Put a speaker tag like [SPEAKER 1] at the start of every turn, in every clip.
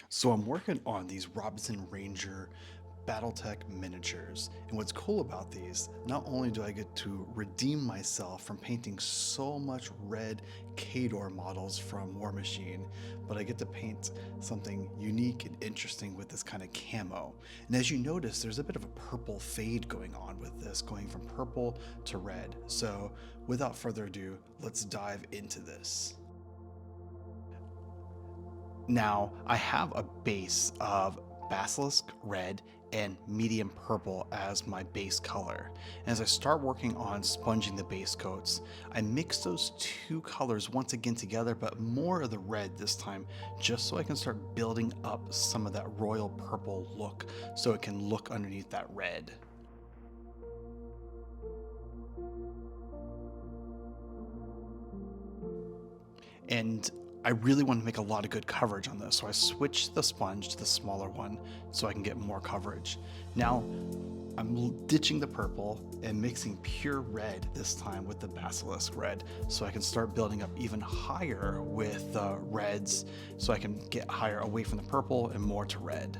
[SPEAKER 1] So I'm working on these Robinson Ranger BattleTech miniatures. And what's cool about these, not only do I get to redeem myself from painting so much red Kador models from War Machine, but I get to paint something unique and interesting with this kind of camo. And as you notice, there's a bit of a purple fade going on with this, going from purple to red. So without further ado, let's dive into this. Now, I have a base of basilisk red and medium purple as my base color. And as I start working on sponging the base coats, I mix those two colors once again together, but more of the red this time, just so I can start building up some of that royal purple look so it can look underneath that red. And I really want to make a lot of good coverage on this, so I switched the sponge to the smaller one so I can get more coverage. Now I'm ditching the purple and mixing pure red this time with the basilisk red so I can start building up even higher with the reds so I can get higher away from the purple and more to red.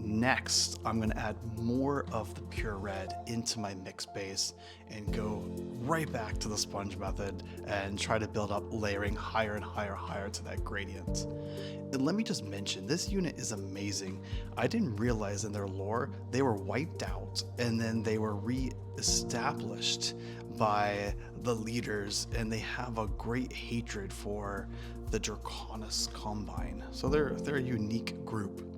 [SPEAKER 1] Next, I'm going to add more of the pure red into my mix base and go right back to the sponge method and try to build up layering higher and higher to that gradient. And let me just mention, this unit is amazing. I didn't realize in their lore they were wiped out and then they were re-established by the leaders, and they have a great hatred for the Draconis Combine. So they're a unique group.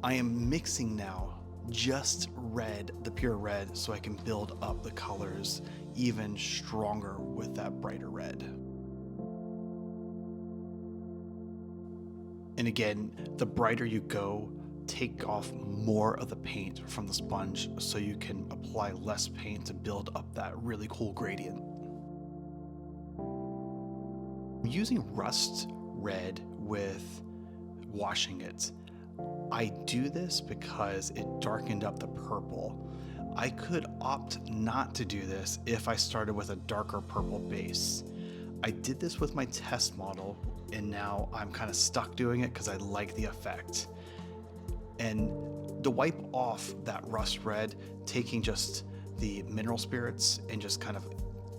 [SPEAKER 1] I am mixing now just red, the pure red, so I can build up the colors even stronger with that brighter red. And again, the brighter you go, take off more of the paint from the sponge so you can apply less paint to build up that really cool gradient. I'm using rust red with washing it. I do this because it darkened up the purple. I could opt not to do this if I started with a darker purple base. I did this with my test model, and now I'm kind of stuck doing it because I like the effect. And to wipe off that rust red, taking just the mineral spirits and just kind of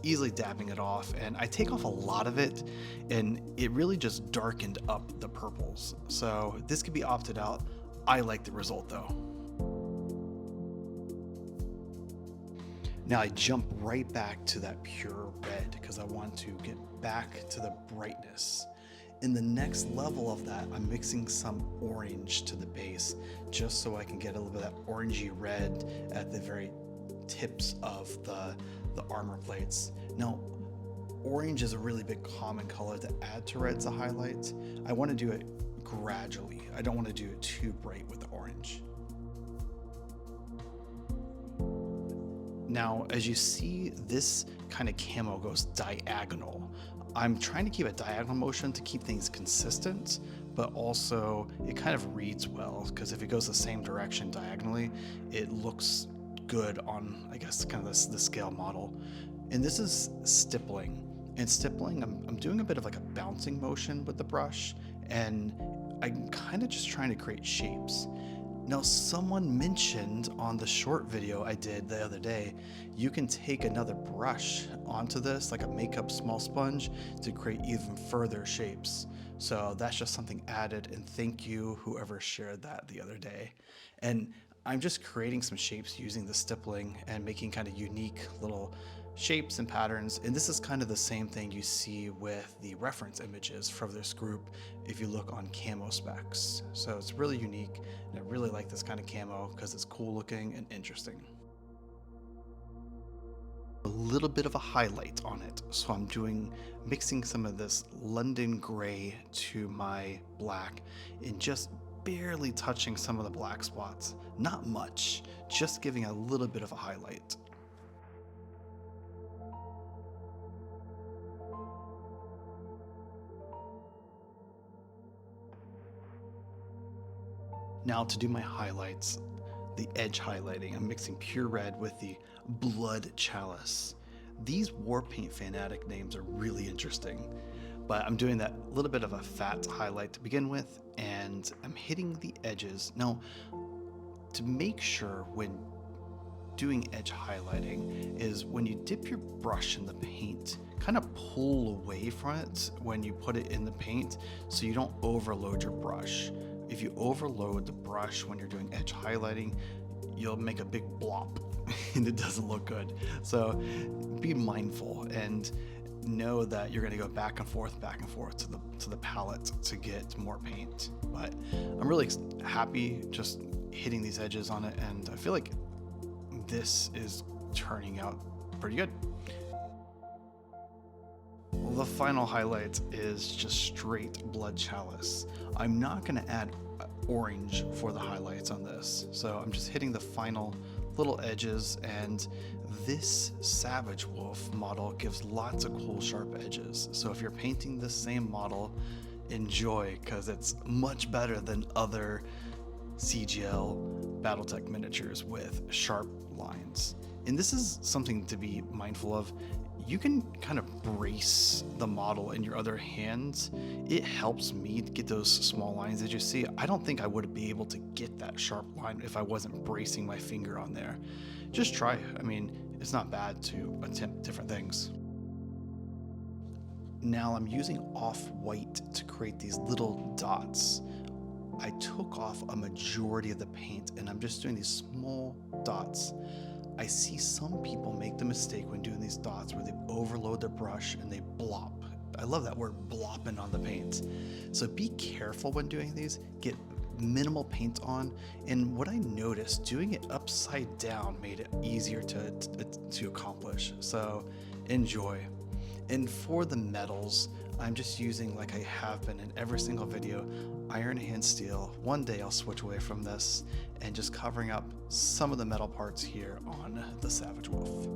[SPEAKER 1] easily dabbing it off, and I take off a lot of it, and it really just darkened up the purples. So this could be opted out. I like the result though. Now I jump right back to that pure red because I want to get back to the brightness. In the next level of that, I'm mixing some orange to the base just so I can get a little bit of that orangey red at the very tips of the armor plates. Now, orange is a really big common color to add to reds to highlight. I want to do it gradually. I don't want to do it too bright with the orange. Now, as you see, this kind of camo goes diagonal. I'm trying to keep a diagonal motion to keep things consistent, but also it kind of reads well because if it goes the same direction diagonally, it looks good on, I guess, kind of the scale model. And this is stippling. And stippling, I'm doing a bit of like a bouncing motion with the brush, and I'm kind of just trying to create shapes. Now, someone mentioned on the short video I did the other day, you can take another brush onto this, like a makeup small sponge, to create even further shapes. So that's just something added, and thank you whoever shared that the other day. And I'm just creating some shapes using the stippling and making kind of unique little shapes and patterns. And this is kind of the same thing you see with the reference images from this group if you look on camo specs. So it's really unique, and I really like this kind of camo because it's cool looking and interesting. A little bit of a highlight on it, so I'm mixing some of this London gray to my black and just barely touching some of the black spots. Not much, just giving a little bit of a highlight. Now to do my highlights, the edge highlighting, I'm mixing pure red with the blood chalice. These war paint fanatic names are really interesting, but I'm doing that little bit of a fat highlight to begin with, and I'm hitting the edges. Now, to make sure when doing edge highlighting is when you dip your brush in the paint, kind of pull away from it when you put it in the paint so you don't overload your brush. If you overload the brush when you're doing edge highlighting, you'll make a big blop and it doesn't look good. So be mindful and know that you're going to go back and forth to the palette to get more paint. But I'm really happy just hitting these edges on it, and I feel like this is turning out pretty good. Well, the final highlight is just straight blood chalice. I'm not going to add orange for the highlights on this, so I'm just hitting the final little edges, and this Savage Wolf model gives lots of cool sharp edges. So if you're painting the same model, enjoy, because it's much better than other CGL BattleTech miniatures with sharp lines. And this is something to be mindful of. You can kind of brace the model in your other hands. It helps me to get those small lines that you see. I don't think I would be able to get that sharp line if I wasn't bracing my finger on there. Just try it. I mean, it's not bad to attempt different things. Now I'm using off-white to create these little dots. I took off a majority of the paint and I'm just doing these small dots. I see some people make the mistake when doing these dots where they overload their brush and they blop. I love that word, blopping on the paint. So be careful when doing these. Get minimal paint on, and what I noticed, doing it upside down made it easier to accomplish. So enjoy. And for the metals, I'm just using, like I have been in every single video, iron hand steel. One day I'll switch away from this and just covering up some of the metal parts here on the Savage Wolf.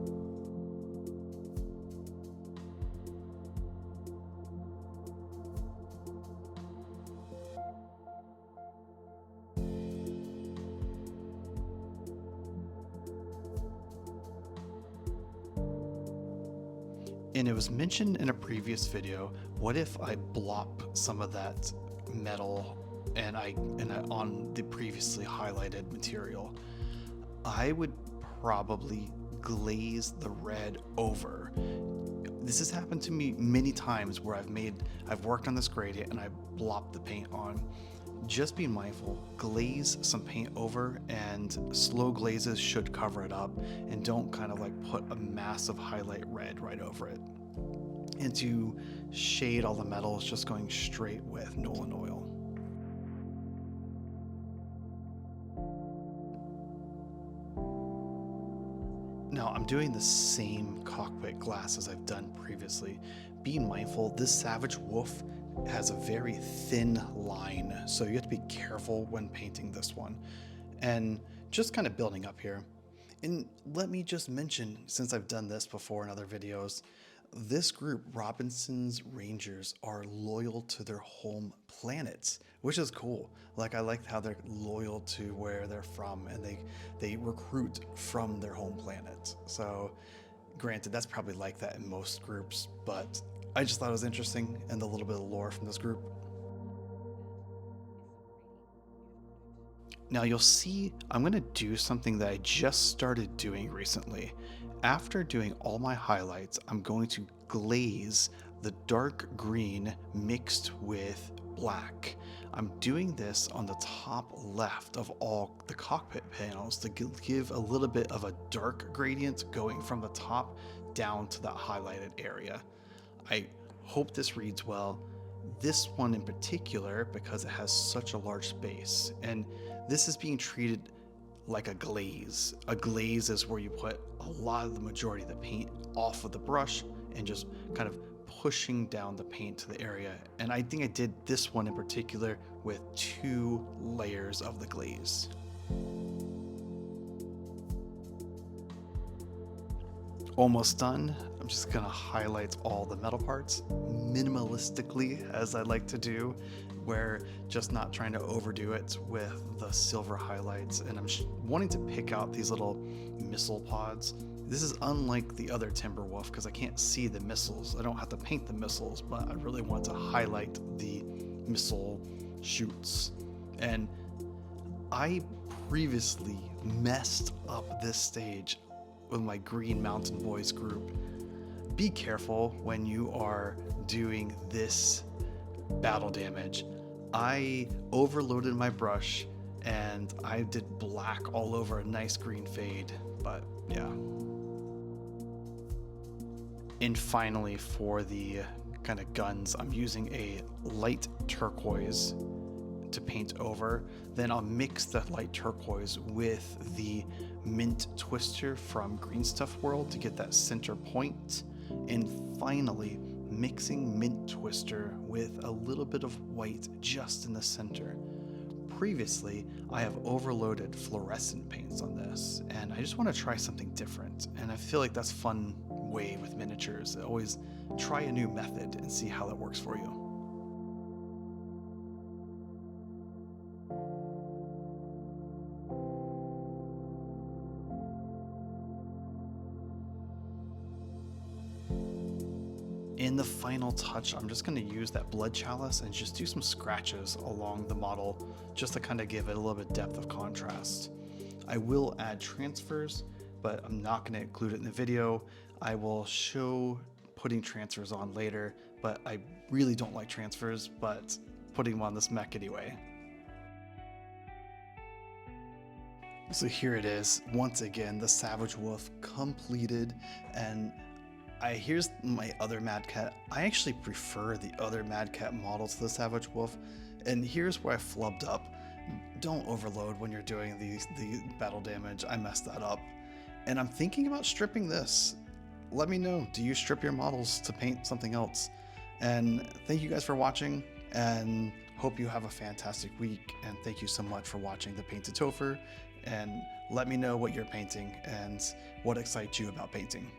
[SPEAKER 1] And it was mentioned in a previous video, what if I blop some of that metal and I on the previously highlighted material? I would probably glaze the red over. This has happened to me many times where I've worked on this gradient and I blopped the paint on. Just be mindful, glaze some paint over, and slow glazes should cover it up, and don't kind of like put a massive highlight red right over it. And to shade all the metals, just going straight with Nolan oil. Now I'm doing the same cockpit glass as I've done previously. Be mindful, this Savage Wolf has a very thin line, so you have to be careful when painting this one. And just kind of building up here. And let me just mention, since I've done this before in other videos, this group, Robinson's Rangers, are loyal to their home planets, which is cool. Like, I like how they're loyal to where they're from, and they recruit from their home planet. So granted, that's probably like that in most groups, but I just thought it was interesting, and a little bit of lore from this group. Now you'll see I'm going to do something that I just started doing recently. After doing all my highlights, I'm going to glaze the dark green mixed with black. I'm doing this on the top left of all the cockpit panels to give a little bit of a dark gradient going from the top down to that highlighted area. I hope this reads well. This one in particular, because it has such a large space, and this is being treated like a glaze. A glaze is where you put a lot of the majority of the paint off of the brush and just kind of pushing down the paint to the area. And I think I did this one in particular with 2 layers of the glaze. Almost done. I'm just gonna highlight all the metal parts minimalistically, as I like to do, where just not trying to overdo it with the silver highlights. And I'm wanting to pick out these little missile pods. This is unlike the other Timberwolf because I can't see the missiles. I don't have to paint the missiles, but I really want to highlight the missile shoots. And I previously messed up this stage with my Green Mountain Boys group. Be careful when you are doing this battle damage. I overloaded my brush and I did black all over a nice green fade, but yeah. And finally, for the kind of guns, I'm using a light turquoise to paint over. Then I'll mix the light turquoise with the mint twister from Green Stuff World to get that center point. And finally, mixing mint twister with a little bit of white just in the center. Previously, I have overloaded fluorescent paints on this, and I just want to try something different. And I feel like that's a fun way with miniatures. Always try a new method and see how that works for you. In the final touch, I'm just going to use that blood chalice and just do some scratches along the model just to kind of give it a little bit depth of contrast. I will add transfers, but I'm not going to include it in the video. I will show putting transfers on later, but I really don't like transfers, but putting them on this mech anyway. So here it is, once again, the Savage Wolf completed, and here's my other Mad Cat. I actually prefer the other Mad Cat model to the Savage Wolf, and here's where I flubbed up. Don't overload when you're doing the battle damage. I messed that up. And I'm thinking about stripping this. Let me know, do you strip your models to paint something else? And thank you guys for watching, and hope you have a fantastic week. And thank you so much for watching the Painted Topher, and let me know what you're painting and what excites you about painting.